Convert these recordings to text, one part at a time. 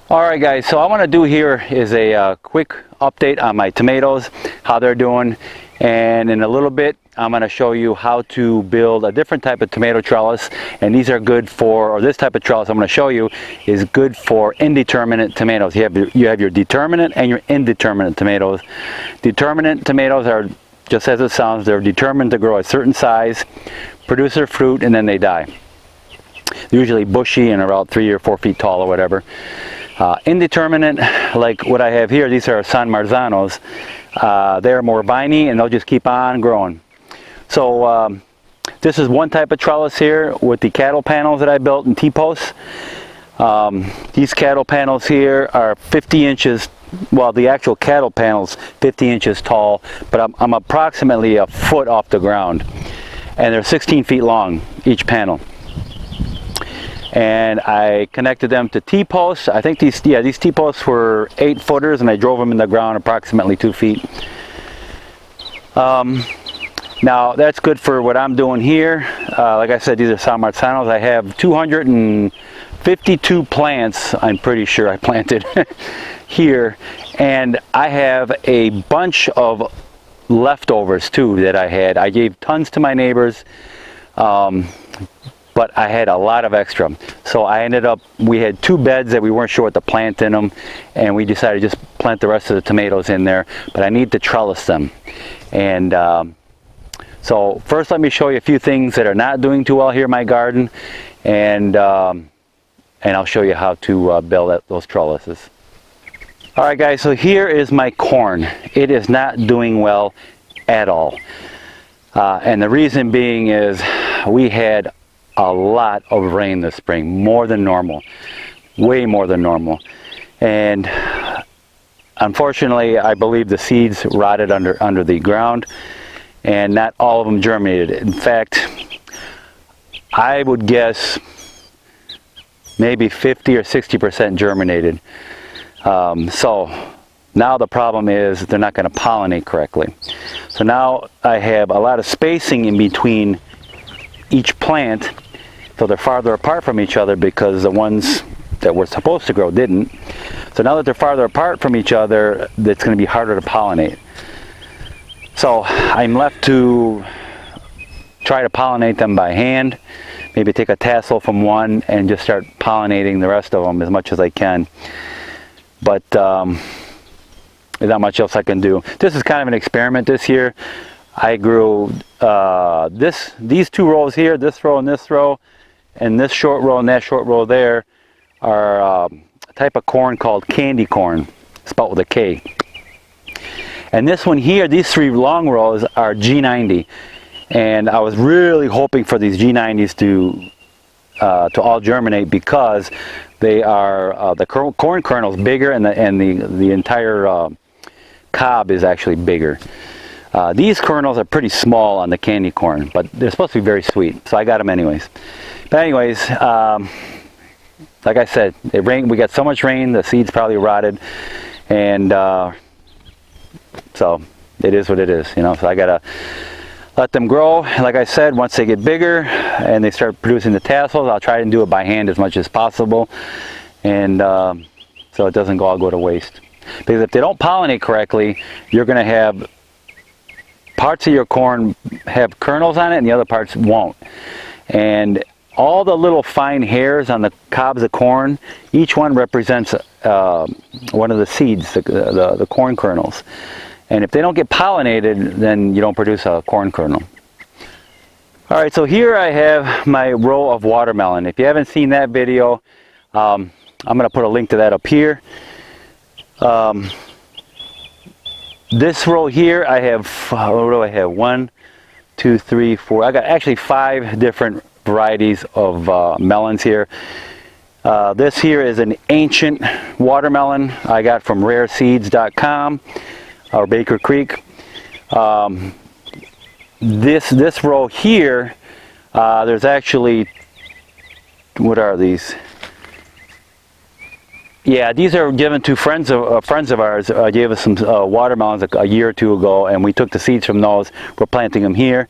Alright guys, so I want to do here is a quick update on my tomatoes, how they're doing, and in a little bit I'm going to show you how to build a different type of tomato trellis, and these are good for, or this type of trellis I'm going to show you is good for indeterminate tomatoes. You have your determinate and your indeterminate tomatoes. Determinate tomatoes are, just as it sounds, they're determined to grow a certain size, produce their fruit, and then they die. They're usually bushy and about 3 or 4 feet tall or whatever. Indeterminate, like what I have here, these are San Marzanos. They're more viney and they'll just keep on growing. So this is one type of trellis here with the cattle panels that I built in T-posts. These cattle panels here are 50 inches, well, the actual cattle panel's 50 inches tall, but I'm approximately a foot off the ground. And they're 16 feet long, each panel. And I connected them to T-posts. I think these T-posts were 8-footers, and I drove them in the ground approximately 2 feet. Now that's good for what I'm doing here. Like I said, these are San Marzanos. I have 252 plants, I'm pretty sure I planted here, and I have a bunch of leftovers too that I had. I gave tons to my neighbors. But I had a lot of extra. So I ended up, we had 2 beds that we weren't sure what to plant in them, and we decided to just plant the rest of the tomatoes in there, but I need to trellis them. And so first let me show you a few things that are not doing too well here in my garden, and I'll show you how to build those trellises. Alright guys, so here is my corn. It is not doing well at all. And the reason being is we had a lot of rain this spring, more than normal, way more than normal, and unfortunately I believe the seeds rotted under the ground, and not all of them germinated. In fact, I would guess maybe 50 or 60% germinated. So now the problem is they're not going to pollinate correctly. So now I have a lot of spacing in between each plant, so they're farther apart from each other because the ones that were supposed to grow didn't. So now that they're farther apart from each other, it's going to be harder to pollinate. So I'm left to try to pollinate them by hand, maybe take a tassel from one and just start pollinating the rest of them as much as I can. But there's not much else I can do. This is kind of an experiment this year. I grew these 2 rows here, this row and this row, and this short row and that short row there are a type of corn called candy corn, spelled with a K. And this one here, these 3 long rows are G90, and I was really hoping for these G90s to all germinate because they are the corn kernel is bigger, and the entire cob is actually bigger. These kernels are pretty small on the candy corn, but they're supposed to be very sweet, so I got them anyways. But anyways, like I said, it rained. We got so much rain, the seeds probably rotted, and so it is what it is, you know. So I gotta let them grow. Like I said, once they get bigger and they start producing the tassels, I'll try and do it by hand as much as possible, and so it doesn't all go to waste. Because if they don't pollinate correctly, you're going to have parts of your corn have kernels on it and the other parts won't. And all the little fine hairs on the cobs of corn, each one represents one of the seeds, the corn kernels. And if they don't get pollinated, then you don't produce a corn kernel. Alright, so here I have my row of watermelon. If you haven't seen that video, I'm going to put a link to that up here. This row here, I have, what do I have? 1, 2, 3, 4. I got actually 5 different varieties of melons here. This here is an ancient watermelon I got from rareseeds.com or Baker Creek. This row here, there's actually, what are these? Yeah, these are given to friends of ours. Gave us some watermelons a year or 2 ago, and we took the seeds from those. We're planting them here.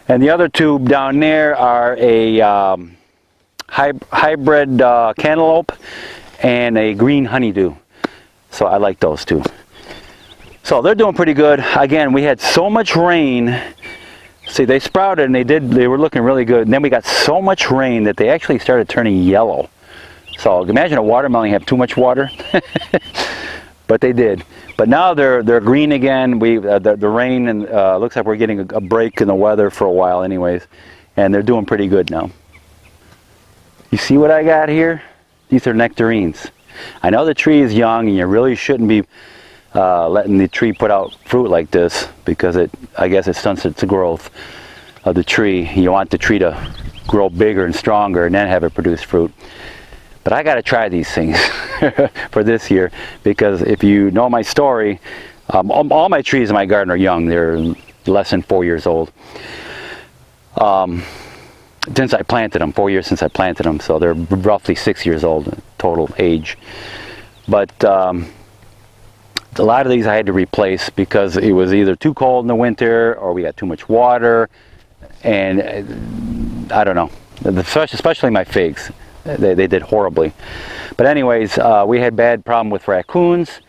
And the other 2 down there are a hybrid cantaloupe and a green honeydew. So I like those two. So they're doing pretty good. Again, we had so much rain. See, they sprouted and they were looking really good. And then we got so much rain that they actually started turning yellow. So imagine a watermelon have too much water. But they did. But now they're green again. The rain, and looks like we're getting a break in the weather for a while anyways. And they're doing pretty good now. You see what I got here? These are nectarines. I know the tree is young and you really shouldn't be letting the tree put out fruit like this, because I guess it stunts its growth of the tree. You want the tree to grow bigger and stronger and then have it produce fruit. But I got to try these things for this year, because if you know my story, all my trees in my garden are young. They're less than 4 years old. Since I planted them, 4 years since I planted them, so they're roughly 6 years old total age. But a lot of these I had to replace because it was either too cold in the winter or we got too much water, and I don't know, especially my figs. They did horribly. But anyways, we had bad problem with raccoons.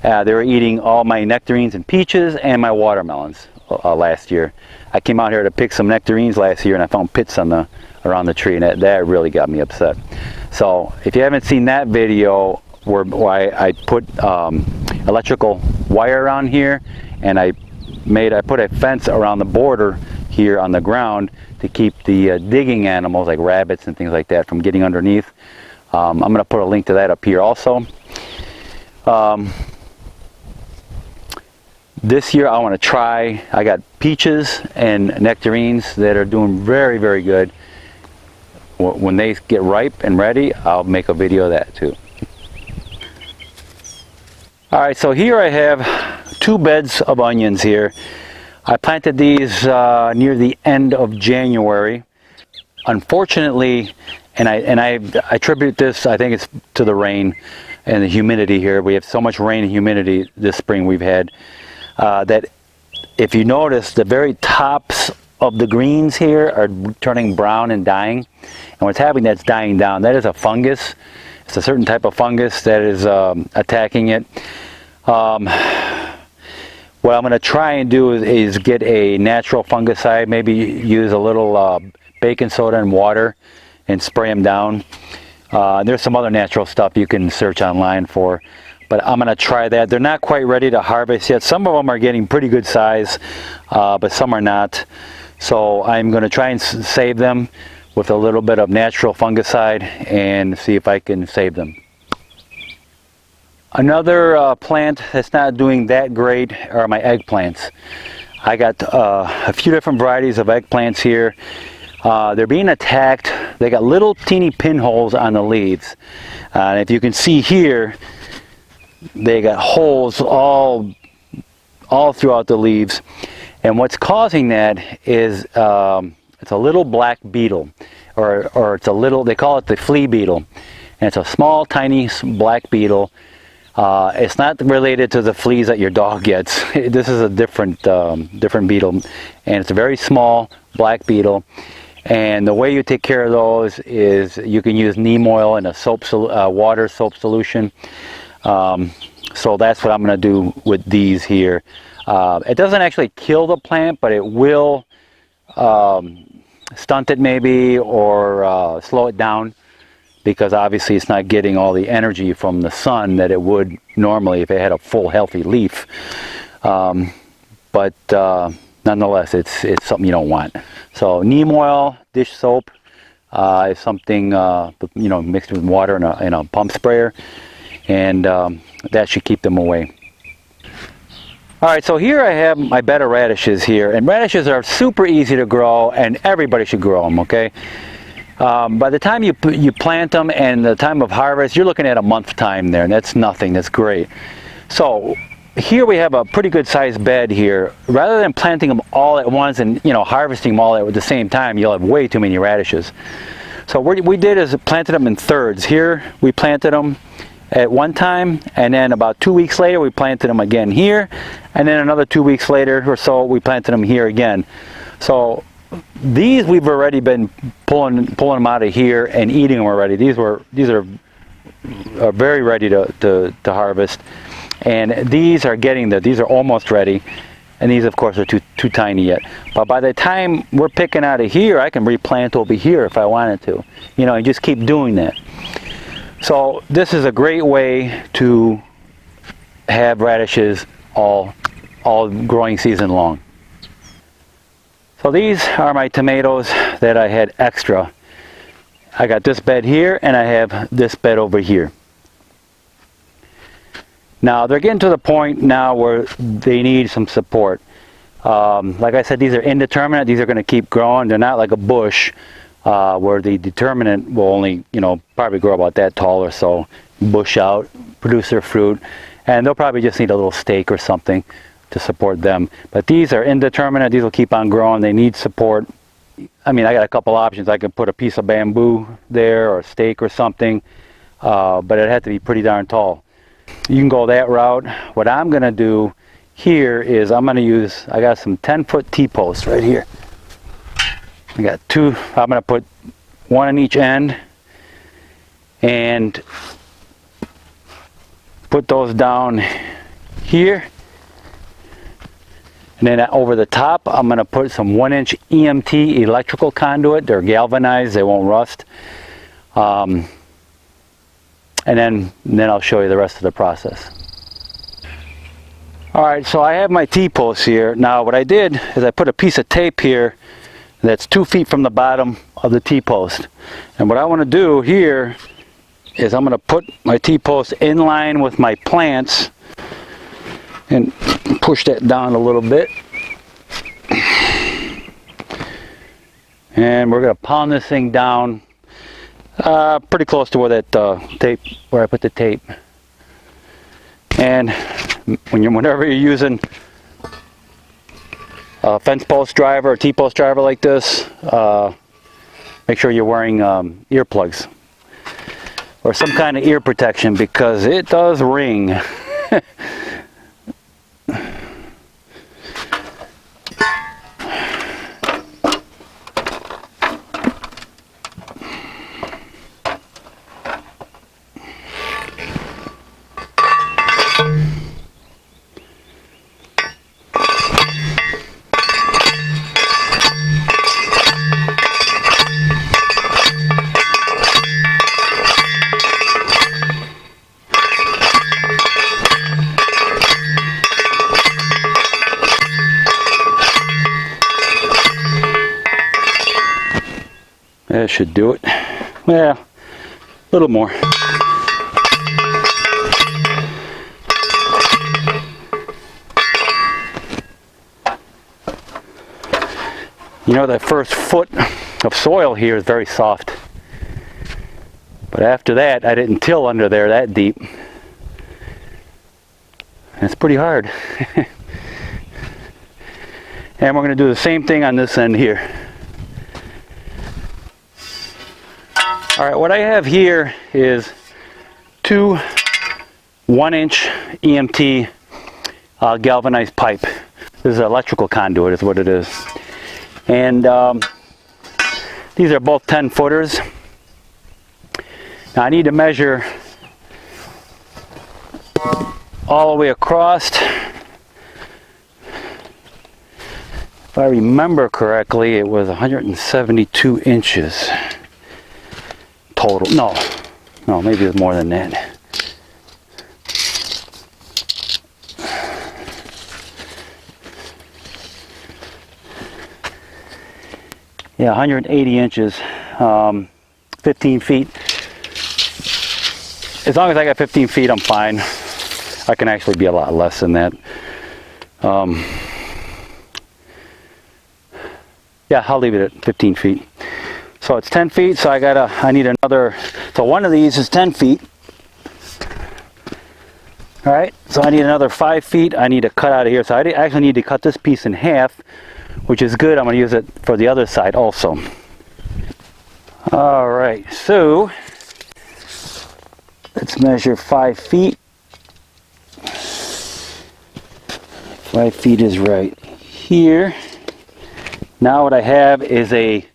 They were eating all my nectarines and peaches and my watermelons last year. I came out here to pick some nectarines last year and I found pits around the tree, and that really got me upset. So if you haven't seen that video where I put electrical wire around here, and I put a fence around the border here on the ground to keep the digging animals like rabbits and things like that from getting underneath. I'm going to put a link to that up here also. This year I want to try, I got peaches and nectarines that are doing very, very good. When they get ripe and ready, I'll make a video of that too. Alright, so here I have 2 beds of onions here. I planted these near the end of January. Unfortunately, and I attribute this, I think it's to the rain and the humidity here. We have so much rain and humidity this spring we've had, that if you notice, the very tops of the greens here are turning brown and dying. And what's happening, that's dying down. That is a fungus. It's a certain type of fungus that is attacking it. What I'm going to try and do is get a natural fungicide, maybe use a little baking soda and water and spray them down. There's some other natural stuff you can search online for, but I'm going to try that. They're not quite ready to harvest yet. Some of them are getting pretty good size, but some are not. So I'm going to try and save them with a little bit of natural fungicide and see if I can save them. Another plant that's not doing that great are my eggplants. I got a few different varieties of eggplants here. They're being attacked. They got little teeny pinholes on the leaves. And if you can see here, they got holes all throughout the leaves. And what's causing that is it's a little black beetle, or it's a little, they call it the flea beetle. And it's a small, tiny black beetle. It's not related to the fleas that your dog gets. This is a different beetle, and it's a very small black beetle. And the way you take care of those is you can use neem oil in a water soap solution. So that's what I'm going to do with these here. It doesn't actually kill the plant, but it will stunt it maybe, or slow it down, because obviously it's not getting all the energy from the sun that it would normally if it had a full healthy leaf. But nonetheless, it's something you don't want. So neem oil, dish soap is something mixed with water in a pump sprayer, and that should keep them away. Alright, so here I have my bed of radishes here, and radishes are super easy to grow, and everybody should grow them, okay? By the time you plant them and the time of harvest, you're looking at a month time there, and that's nothing. That's great. So here we have a pretty good sized bed here. Rather than planting them all at once and harvesting them all at the same time, you'll have way too many radishes. So what we did is planted them in thirds. Here we planted them at one time, and then about 2 weeks later we planted them again here, and then another 2 weeks later or so we planted them here again. So these we've already been pulling them out of here and eating them already. These are are very ready to harvest. And these are getting there. These are almost ready. And these, of course, are too tiny yet. But by the time we're picking out of here, I can replant over here if I wanted to. You know, and just keep doing that. So this is a great way to have radishes all growing season long. So these are my tomatoes that I had extra. I got this bed here and I have this bed over here. Now they're getting to the point now where they need some support. Like I said, these are indeterminate. These are going to keep growing. They're not like a bush where the determinate will only, you know, probably grow about that tall or so, bush out, produce their fruit, and they'll probably just need a little stake or something to support them. But these are indeterminate. These will keep on growing. They need support. I mean, I got a couple options. I could put a piece of bamboo there or a stake or something, but it had to be pretty darn tall. You can go that route. What I'm going to do here is I'm going to use, I got some 10-foot T-posts right here. I got two. I'm going to put one on each end and put those down here. And then over the top, I'm going to put some 1-inch EMT electrical conduit. They're galvanized, they won't rust. And then I'll show you the rest of the process. Alright, so I have my T-posts here. Now what I did is I put a piece of tape here that's 2 feet from the bottom of the T-post. And what I want to do here is I'm going to put my T-post in line with my plants and push that down a little bit. And we're going to pound this thing down pretty close to where that tape, where I put the tape. And whenever you're using a fence post driver or T-post driver like this, make sure you're wearing earplugs or some kind of ear protection because it does ring. That should do it. Well, a little more. You know, that first foot of soil here is very soft. But after that, I didn't till under there that deep. And it's pretty hard. And we're going to do the same thing on this end here. Alright, what I have here is two 1-inch EMT galvanized pipe. This is an electrical conduit is what it is. And these are both 10-footers. Now I need to measure all the way across. If I remember correctly, it was 172 inches. Total. No, maybe it's more than that. Yeah, 180 inches, 15 feet. As long as I got 15 feet, I'm fine. I can actually be a lot less than that. Yeah, I'll leave it at 15 feet. So it's 10 feet, so I need another, so one of these is 10 feet. All right, so I need another 5 feet. I need to cut out of here. So I actually need to cut this piece in half, which is good. I'm going to use it for the other side also. All right, so let's measure 5 feet. 5 feet is right here. Now what I have is a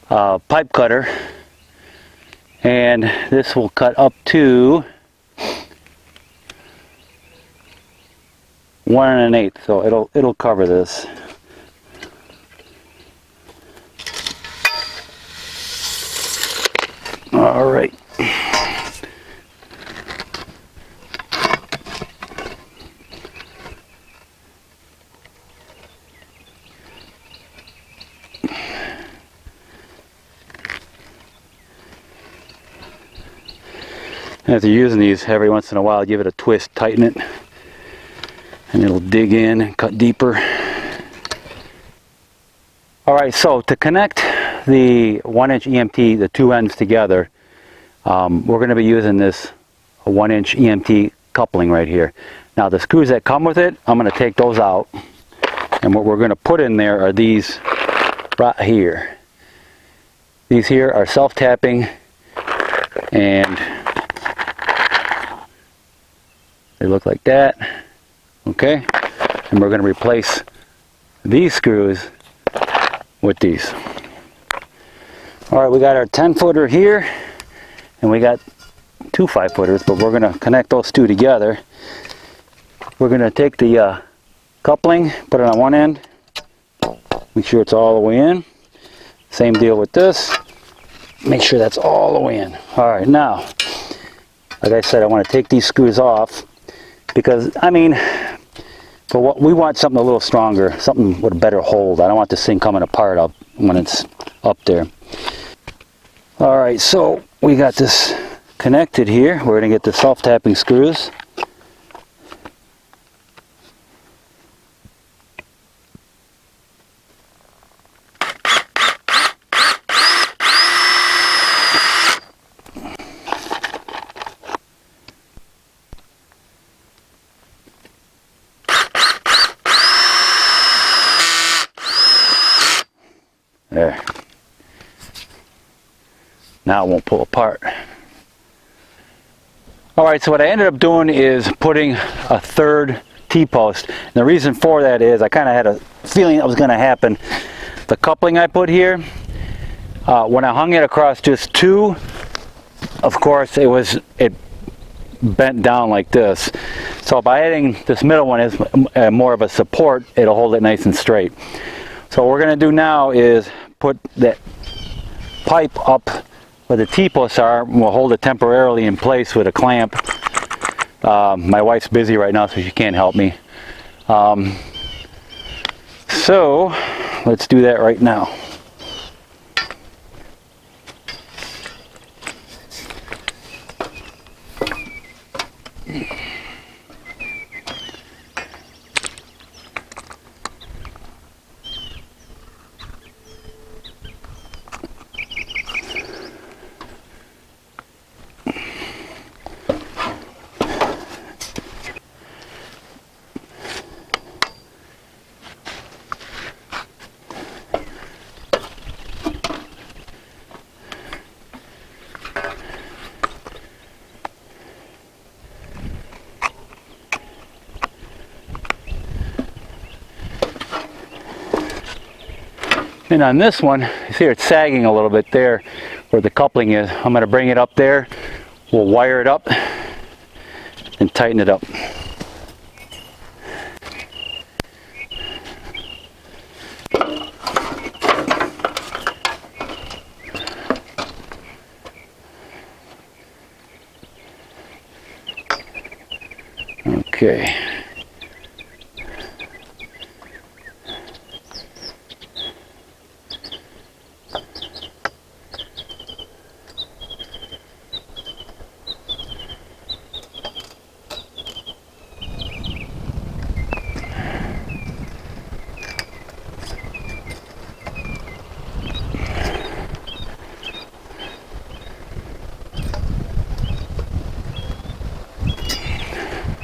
pipe cutter, And this will cut up to 1 1/8, so it'll cover this. All right. As you're using these, every once in a while, give it a twist, tighten it, and it'll dig in and cut deeper. All right, so to connect the 1-inch EMT, the two ends together, we're going to be using this 1-inch EMT coupling right here. Now the screws that come with it, I'm going to take those out, and what we're going to put in there are these right here. These here are self-tapping, and they look like that. Okay, and we're going to replace these screws with these. All right, we got our 10-footer here, and we got two 5-footers, but we're going to connect those two together. We're going to take the coupling, put it on one end, make sure it's all the way in. Same deal with this, make sure that's all the way in. All right, now, like I said, I want to take these screws off, because, I mean, for what we want, something a little stronger, something with a better hold. I don't want this thing coming apart up when it's up there. All right, so we got this connected here. We're going to get the self-tapping screws. There. Now it won't pull apart. Alright, so what I ended up doing is putting a third T-post. And the reason for that is I kind of had a feeling that was going to happen. The coupling I put here, when I hung it across just two, of course it bent down like this. So by adding this middle one as more of a support, it'll hold it nice and straight. So what we're going to do now is put that pipe up where the T-posts are, and we'll hold it temporarily in place with a clamp. My wife's busy right now, so she can't help me. So let's do that right now. And on this one, you see it's sagging a little bit there where the coupling is. I'm going to bring it up there. We'll wire it up and tighten it up. Okay.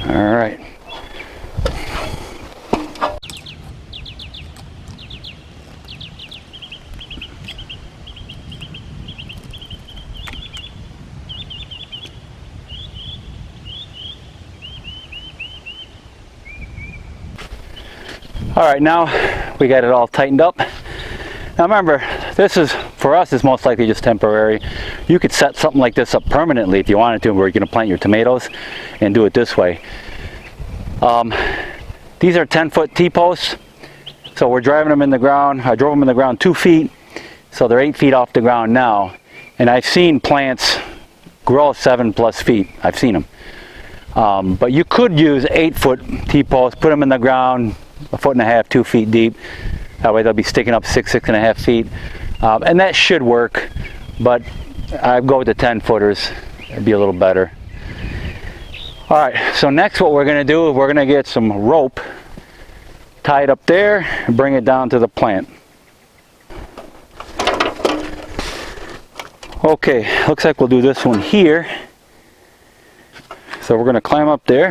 All right. All right, now we got it all tightened up. Now remember, this is for us it's most likely just temporary. You could set something like this up permanently if you wanted to, where you're going to plant your tomatoes, and do it this way. These are 10-foot T-posts, so we're driving them in the ground. I drove them in the ground 2 feet, so they're 8 feet off the ground now, and I've seen plants grow 7+ feet. I've seen them. But you could use 8-foot T-posts, put them in the ground 1.5 feet, 2 feet deep. That way they'll be sticking up 6.5 feet. And that should work, but I'd go with the 10-footers. It'd be a little better. All right, so next what we're gonna do is we're gonna get some rope, tie it up there, and bring it down to the plant. Okay, looks like we'll do this one here. So we're going to climb up there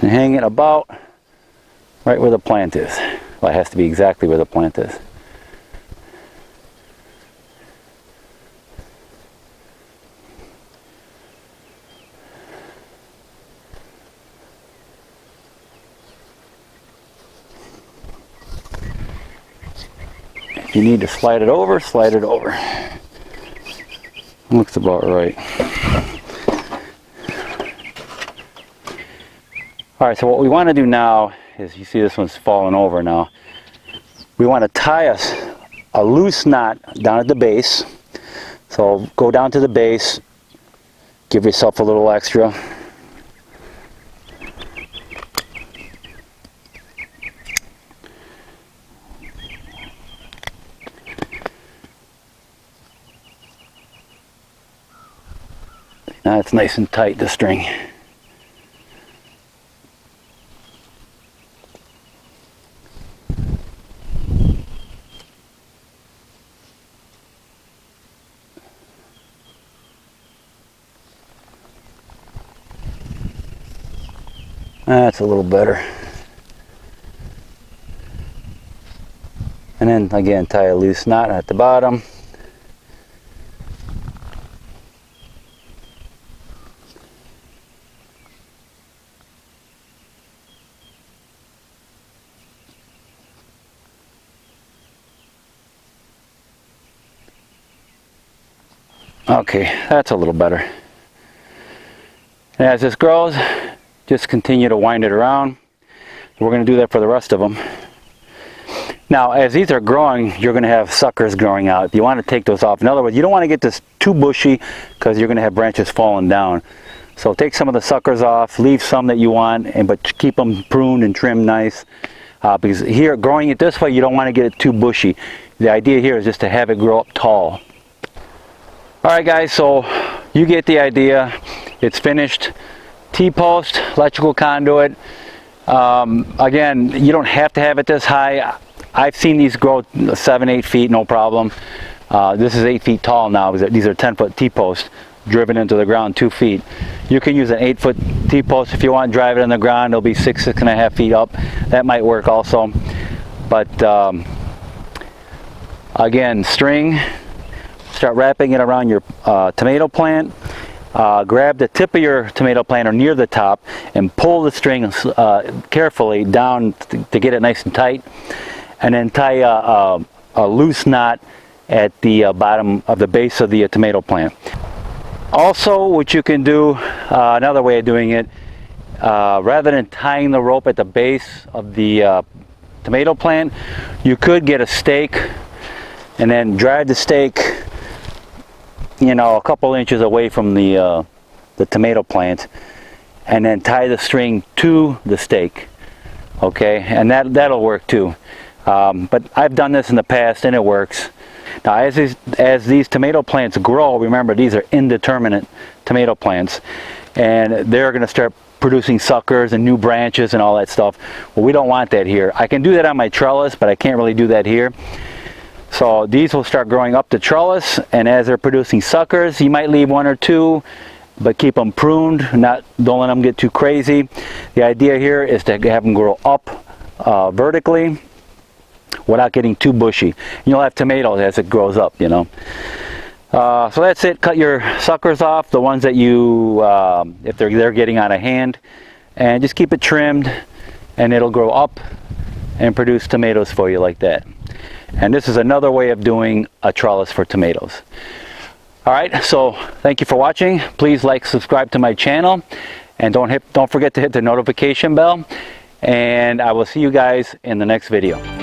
and hang it about right where the plant is. Well, it has to be exactly where the plant is. If you need to slide it over, slide it over. Looks about right. Alright, so what we want to do now is, you see this one's falling over now. We want to tie a loose knot down at the base. So go down to the base, give yourself a little extra. Now it's nice and tight, the string. That's a little better. And then again, tie a loose knot at the bottom. Okay, that's a little better. And as this grows, just continue to wind it around. We're going to do that for the rest of them. Now, as these are growing, you're going to have suckers growing out. You want to take those off. In other words, you don't want to get this too bushy, because you're going to have branches falling down. So take some of the suckers off, leave some that you want, but keep them pruned and trimmed nice. Because here, growing it this way, you don't want to get it too bushy. The idea here is just to have it grow up tall. Alright guys, so you get the idea. It's finished. T-post, electrical conduit. Again, you don't have to have it this high. I've seen these grow 7-8 feet, no problem. This is 8 feet tall now, because these are 10-foot T-posts driven into the ground 2 feet. You can use an 8-foot T-post if you want to drive it in the ground. It'll be 6.5 feet up. That might work also. But again, string. Start wrapping it around your tomato plant. Grab the tip of your tomato plant or near the top and pull the string carefully down to get it nice and tight, and then tie a loose knot at the bottom of the base of the tomato plant. Also, what you can do, another way of doing it, rather than tying the rope at the base of the tomato plant, you could get a stake and then drive the stake, you know, a couple inches away from the tomato plant, and then tie the string to the stake. Okay, and that'll work too. But I've done this in the past and it works. Now, as these tomato plants grow, remember these are indeterminate tomato plants, and they're going to start producing suckers and new branches and all that stuff. Well, we don't want that here. I can do that on my trellis, but I can't really do that here. So these will start growing up the trellis, and as they're producing suckers, you might leave 1 or 2, but keep them pruned. Don't let them get too crazy. The idea here is to have them grow up vertically without getting too bushy. And you'll have tomatoes as it grows up, you know. So that's it. Cut your suckers off, the ones that you, if they're getting out of hand, and just keep it trimmed, and it'll grow up and produce tomatoes for you like that. And this is another way of doing a trellis for tomatoes. All right, so thank you for watching. Please like, subscribe to my channel, and don't forget to hit the notification bell. And I will see you guys in the next video.